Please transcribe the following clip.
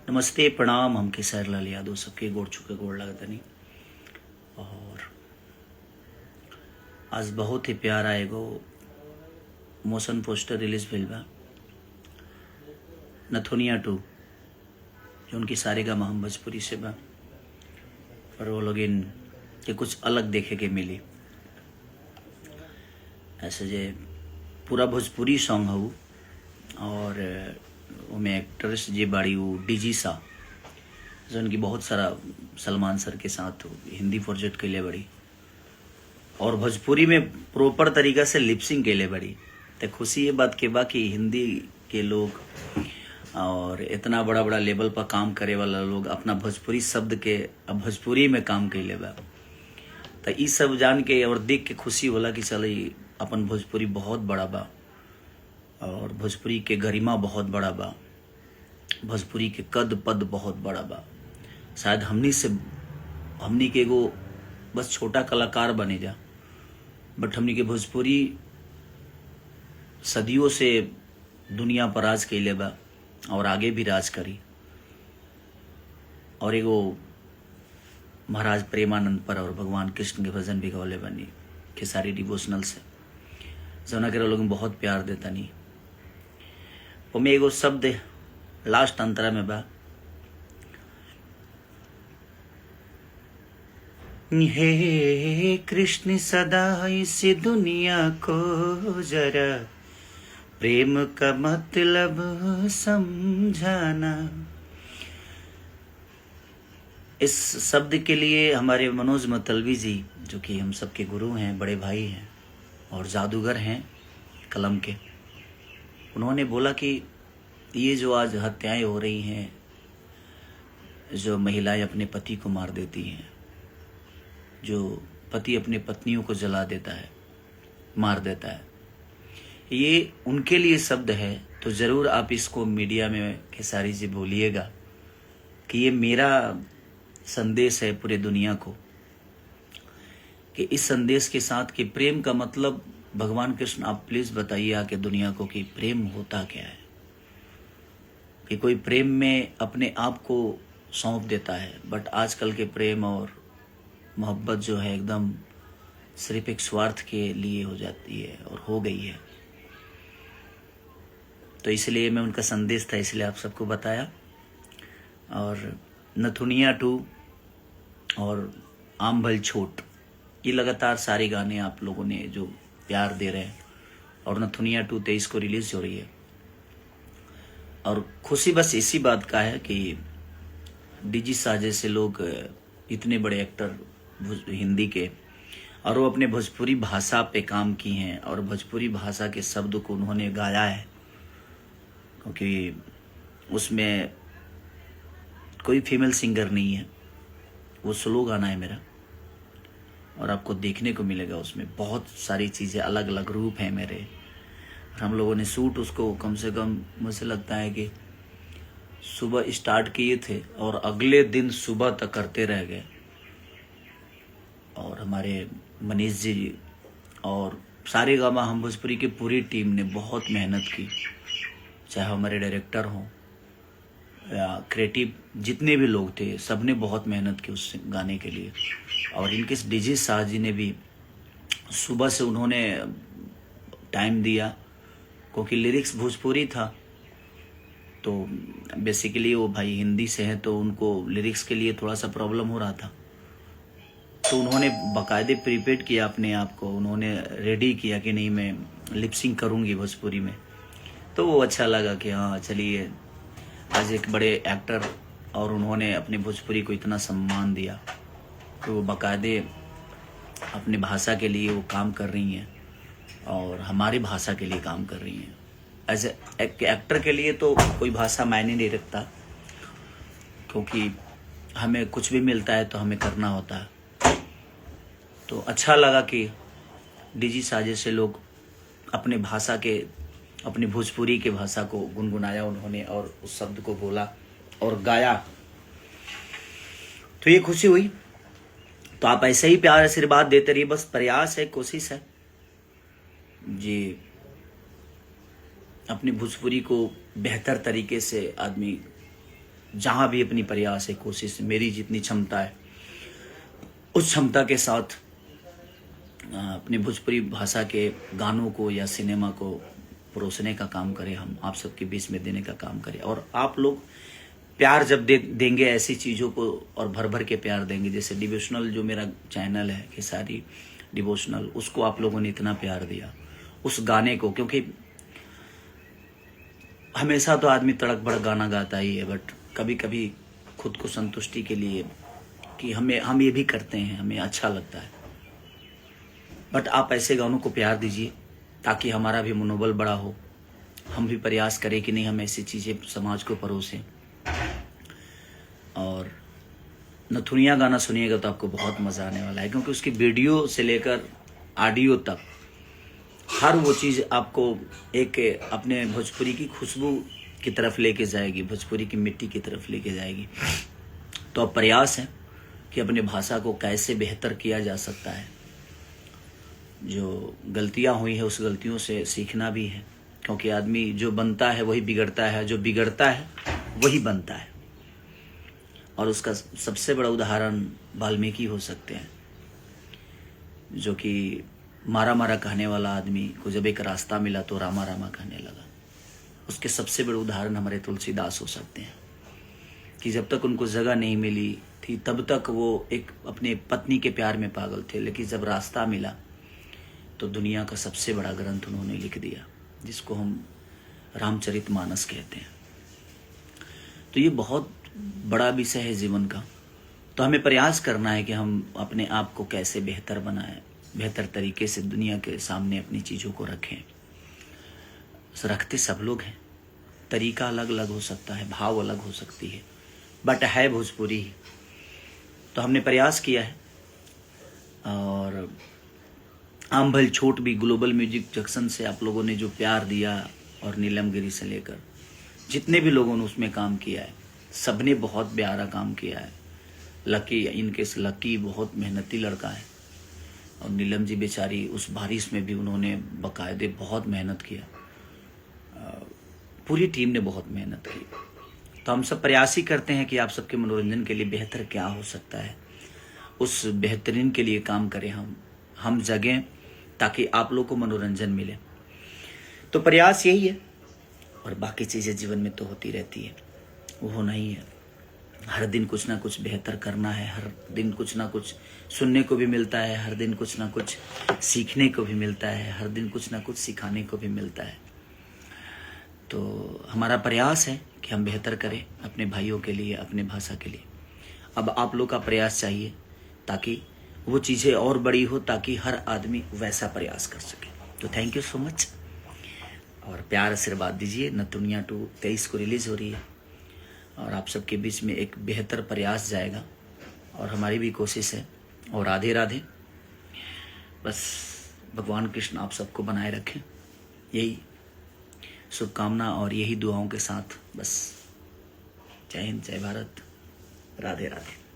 नमस्ते प्रणाम। हम खेसारी लाल यादव सबके गोड़ चुके गोड़ लगा तनी। और आज बहुत ही प्यारा एगो मोशन पोस्टर रिलीज भइल बा, नथुनिया 2, जो उनकी सारेगामा हम भोजपुरी से बा, और वो लोग इन के कुछ अलग देखे के मिली। ऐसे जे पूरा भोजपुरी सॉन्ग हूँ, और उनमें एक्ट्रेस जे बाड़ी वो डीजी सा, जो उनकी बहुत सारा सलमान सर के साथ हिंदी प्रोजेक्ट के लिए बड़ी, और भोजपुरी में प्रॉपर तरीका से लिपसिंग के लिए बड़ी। तो खुशी ये बात के बा कि हिंदी के लोग और इतना बड़ा बड़ा लेवल पर काम करे वाला लोग अपना भोजपुरी शब्द के अब भोजपुरी में काम कैले बा। तो ये सब जान के और देख के खुशी होला कि चल अपन भोजपुरी बहुत बड़ा बा, और भोजपुरी के गरिमा बहुत बड़ा बा, भोजपुरी के कद पद बहुत बड़ा बा। शायद हमनी के एगो बस छोटा कलाकार बने जा, बट हमनी के भोजपुरी सदियों से दुनिया पर राज कैले बा और आगे भी राज करी। और एगो महाराज प्रेमानंद पर और भगवान कृष्ण के भजन भी गौले बनी खेसारी डिवोशनल से, जौना के लोग बहुत प्यार देता नहीं। ओमे एगो शब्द लास्ट अंतरा में बा, हे कृष्ण सदा इस दुनिया को जरा प्रेम का मतलब समझाना। इस शब्द के लिए हमारे मनोज मतलबी जी, जो कि हम सबके गुरु हैं, बड़े भाई हैं और जादूगर हैं कलम के, उन्होंने बोला कि ये जो आज हत्याएं हो रही हैं, जो महिलाएं अपने पति को मार देती हैं, जो पति अपने पत्नियों को जला देता है, मार देता है, ये उनके लिए शब्द है। तो ज़रूर आप इसको मीडिया में खेसारी जी बोलिएगा कि ये मेरा संदेश है पूरे दुनिया को, कि इस संदेश के साथ कि प्रेम का मतलब भगवान कृष्ण आप प्लीज़ बताइए आके दुनिया को कि प्रेम होता क्या है। कि कोई प्रेम में अपने आप को सौंप देता है, बट आजकल के प्रेम और मोहब्बत जो है एकदम सिर्फ एक स्वार्थ के लिए हो जाती है और हो गई है। तो इसलिए मैं उनका संदेश था, इसलिए आप सबको बताया। और नथुनिया 2 और आम भल छोट, ये लगातार सारे गाने आप लोगों ने जो प्यार दे रहे हैं, और नथुनिया 2 23 को रिलीज हो रही है। और खुशी बस इसी बात का है कि डीजी सा जैसे लोग इतने बड़े एक्टर हिंदी के, और वो अपने भोजपुरी भाषा पे काम की हैं, और भोजपुरी भाषा के शब्द को उन्होंने गाया है, क्योंकि उसमें कोई फीमेल सिंगर नहीं है, वो स्लो गाना है मेरा, और आपको देखने को मिलेगा उसमें बहुत सारी चीज़ें, अलग अलग रूप हैं मेरे। हम लोगों ने शूट उसको कम से कम मुझे लगता है कि सुबह स्टार्ट किए थे और अगले दिन सुबह तक करते रह गए। और हमारे मनीष जी और सारेगामा हम भोजपुरी की पूरी टीम ने बहुत मेहनत की, चाहे हमारे डायरेक्टर हों या क्रिएटिव जितने भी लोग थे, सब ने बहुत मेहनत की उस गाने के लिए। और इनके डीजे शाह जी ने भी सुबह से उन्होंने टाइम दिया, क्योंकि लिरिक्स भोजपुरी था, तो बेसिकली वो भाई हिंदी से हैं, तो उनको लिरिक्स के लिए थोड़ा सा प्रॉब्लम हो रहा था। तो उन्होंने बाकायदे प्रिपेयर किया अपने आप को, उन्होंने रेडी किया कि नहीं मैं लिपसिंग करूँगी भोजपुरी में। तो वो अच्छा लगा कि हाँ चलिए आज एक बड़े एक्टर और उन्होंने अपने भोजपुरी को इतना सम्मान दिया, तो वो बाकायदे अपनी भाषा के लिए वो काम कर रही हैं और हमारी भाषा के लिए काम कर रही हैं। एज एक एक्टर के लिए तो कोई भाषा मायने नहीं रखता, क्योंकि हमें कुछ भी मिलता है तो हमें करना होता है। तो अच्छा लगा कि डीजी साजे से लोग अपने भाषा के, अपनी भोजपुरी के भाषा को गुनगुनाया उन्होंने, और उस शब्द को बोला और गाया, तो ये खुशी हुई। तो आप ऐसे ही प्यार आशीर्वाद देते रहिए, बस प्रयास है, कोशिश है जी, अपनी भोजपुरी को बेहतर तरीके से आदमी जहाँ भी अपनी प्रयास है, कोशिश, मेरी जितनी क्षमता है उस क्षमता के साथ अपनी भोजपुरी भाषा के गानों को या सिनेमा को परोसने का काम करें, हम आप सबके बीच में देने का काम करें। और आप लोग प्यार जब देंगे ऐसी चीज़ों को, और भर भर के प्यार देंगे, जैसे डिवोशनल जो मेरा चैनल है खेसारी डिवोशनल, उसको आप लोगों ने इतना प्यार दिया उस गाने को, क्योंकि हमेशा तो आदमी तड़क भड़क गाना गाता ही है, बट कभी कभी खुद को संतुष्टि के लिए कि हम ये भी करते हैं, हमें अच्छा लगता है, बट आप ऐसे गानों को प्यार दीजिए ताकि हमारा भी मनोबल बड़ा हो, हम भी प्रयास करें कि नहीं हम ऐसी चीज़ें समाज को परोसें। और नथुनिया गाना सुनिएगा तो आपको बहुत मज़ा आने वाला है, क्योंकि उसकी वीडियो से लेकर ऑडियो तक हर वो चीज़ आपको एक अपने भोजपुरी की खुशबू की तरफ लेके जाएगी, भोजपुरी की मिट्टी की तरफ लेके जाएगी। तो अब प्रयास है कि अपने भाषा को कैसे बेहतर किया जा सकता है, जो गलतियां हुई है उस गलतियों से सीखना भी है, क्योंकि आदमी जो बनता है वही बिगड़ता है, जो बिगड़ता है वही बनता है। और उसका सबसे बड़ा उदाहरण वाल्मीकि हो सकते हैं, जो कि मारा मारा कहने वाला आदमी को जब एक रास्ता मिला तो रामा रामा कहने लगा। उसके सबसे बड़े उदाहरण हमारे तुलसीदास हो सकते हैं, कि जब तक उनको जगह नहीं मिली थी तब तक वो एक अपने पत्नी के प्यार में पागल थे, लेकिन जब रास्ता मिला तो दुनिया का सबसे बड़ा ग्रंथ उन्होंने लिख दिया, जिसको हम रामचरितमानस कहते हैं। तो ये बहुत बड़ा विषय है जीवन का। तो हमें प्रयास करना है कि हम अपने आप को कैसे बेहतर बनाएं, बेहतर तरीके से दुनिया के सामने अपनी चीज़ों को रखें। रखते सब लोग हैं, तरीका अलग अलग हो सकता है, भाव अलग हो सकती है, बट है भोजपुरी ही। तो हमने प्रयास किया है, और आम भल छोट भी ग्लोबल म्यूजिक जंक्शन से आप लोगों ने जो प्यार दिया, और नीलम गिरी से लेकर जितने भी लोगों ने उसमें काम किया है, सबने बहुत प्यारा काम किया है। लकी, इनके लकी बहुत मेहनती लड़का है, और नीलम जी बेचारी उस बारिश में भी उन्होंने बाकायदे बहुत मेहनत किया, पूरी टीम ने बहुत मेहनत की। तो हम सब प्रयास ही करते हैं कि आप सबके मनोरंजन के लिए बेहतर क्या हो सकता है, उस बेहतरीन के लिए काम करें, हम जगें ताकि आप लोग को मनोरंजन मिले। तो प्रयास यही है, और बाकी चीज़ें जीवन में तो होती रहती है, वो होना ही है। हर दिन कुछ ना कुछ बेहतर करना है, हर दिन कुछ ना कुछ सुनने को भी मिलता है, हर दिन कुछ ना कुछ सीखने को भी मिलता है, हर दिन कुछ ना कुछ सिखाने को भी मिलता है। तो हमारा प्रयास है कि हम बेहतर करें अपने भाइयों के लिए, अपने भाषा के लिए। अब आप लोग का प्रयास चाहिए ताकि वो चीज़ें और बड़ी हो, ताकि हर आदमी वैसा प्रयास कर सके। तो थैंक यू सो मच, और प्यार आशीर्वाद दीजिए। नथुनिया 2 23 को रिलीज़ हो रही है, और आप सबके बीच में एक बेहतर प्रयास जाएगा, और हमारी भी कोशिश है। और राधे राधे। बस भगवान कृष्ण आप सबको बनाए रखें, यही शुभकामना और यही दुआओं के साथ बस। जय हिंद, जय भारत, राधे राधे।